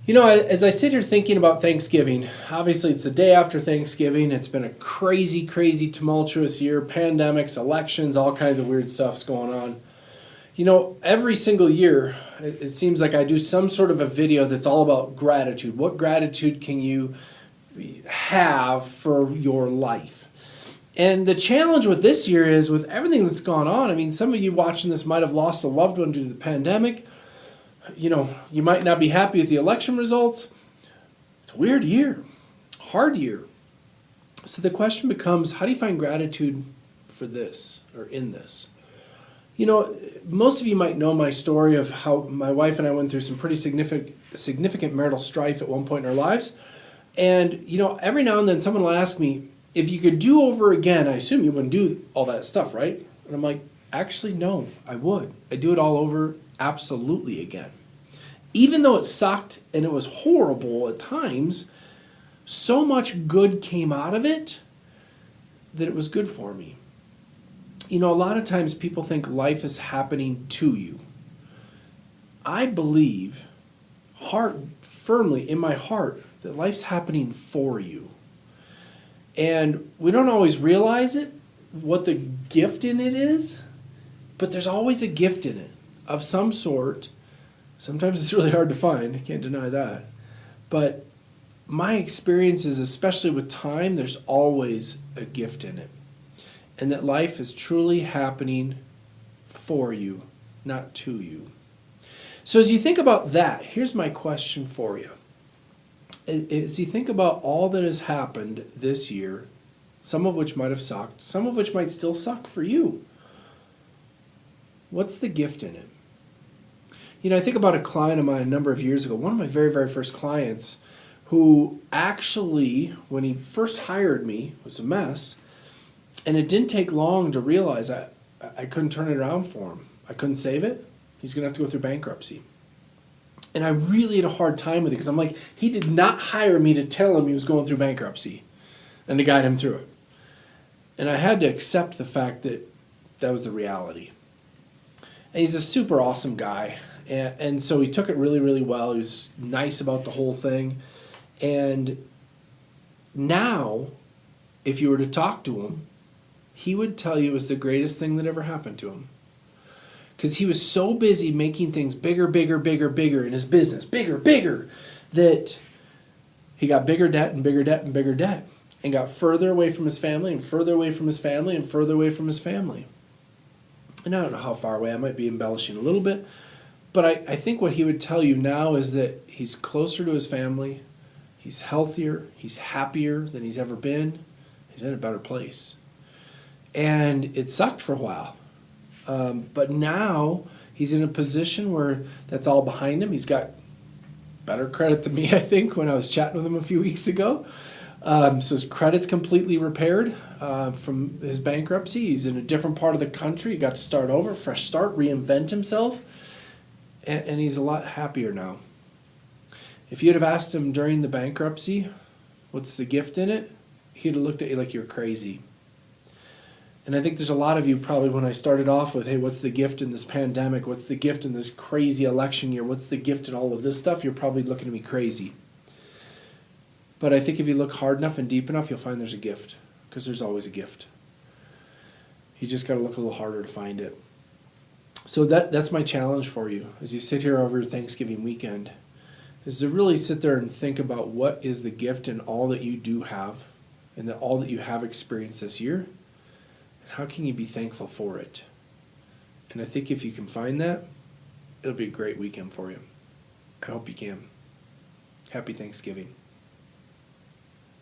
As I sit here thinking about Thanksgiving, obviously it's the day after Thanksgiving. It's been a crazy, crazy, tumultuous year. Pandemics, elections, all kinds of weird stuff's going on. Every single year, it seems like I do some sort of a video that's all about gratitude. What gratitude can you have for your life? And the challenge with this year is with everything that's gone on. I mean, some of you watching this might have lost a loved one due to the pandemic. You might not be happy with the election results. It's a weird year, hard year. So the question becomes, how do you find gratitude for this or in this? Most of you might know my story of how my wife and I went through some pretty significant marital strife at one point in our lives. And, every now and then someone will ask me, if you could do over again, I assume you wouldn't do all that stuff, right? And I'm like, actually, no, I would. I'd do it all over absolutely again. Even though it sucked and it was horrible at times, so much good came out of it that it was good for me. A lot of times people think life is happening to you. I believe firmly in my heart that life's happening for you. And we don't always realize it, what the gift in it is, but there's always a gift in it of some sort. Sometimes it's really hard to find, I can't deny that. But my experience is, especially with time, there's always a gift in it. And that life is truly happening for you, not to you. So as you think about that, here's my question for you. As you think about all that has happened this year, some of which might have sucked, some of which might still suck for you, what's the gift in it? I think about a client of mine a number of years ago, one of my very, very first clients, who actually, when he first hired me, was a mess. And it didn't take long to realize I couldn't turn it around for him. I couldn't save it. He's going to have to go through bankruptcy. And I really had a hard time with it because I'm like, he did not hire me to tell him he was going through bankruptcy and to guide him through it. And I had to accept the fact that that was the reality. And he's a super awesome guy. And so he took it really, really well. He was nice about the whole thing. And now, if you were to talk to him, he would tell you it was the greatest thing that ever happened to him. Because he was so busy making things bigger, bigger, bigger, bigger in his business, bigger, bigger, that he got bigger debt and bigger debt and bigger debt and got further away from his family and further away from his family and further away from his family. And I don't know how far away. I might be embellishing a little bit. But I think what he would tell you now is that he's closer to his family, he's healthier, he's happier than he's ever been, he's in a better place. And it sucked for a while. But now he's in a position where that's all behind him. He's got better credit than me, I think, when I was chatting with him a few weeks ago. So his credit's completely repaired from his bankruptcy. He's in a different part of the country. He got to start over, fresh start, reinvent himself. And he's a lot happier now. If you'd have asked him during the bankruptcy, what's the gift in it? He'd have looked at you like you're crazy. And I think there's a lot of you probably when I started off with, hey, what's the gift in this pandemic? What's the gift in this crazy election year? What's the gift in all of this stuff? You're probably looking at me crazy. But I think if you look hard enough and deep enough, you'll find there's a gift. Because there's always a gift. You just got to look a little harder to find it. So that's my challenge for you as you sit here over Thanksgiving weekend, is to really sit there and think about what is the gift in all that you do have and that all that you have experienced this year, and how can you be thankful for it? And I think if you can find that, it'll be a great weekend for you. I hope you can. Happy Thanksgiving.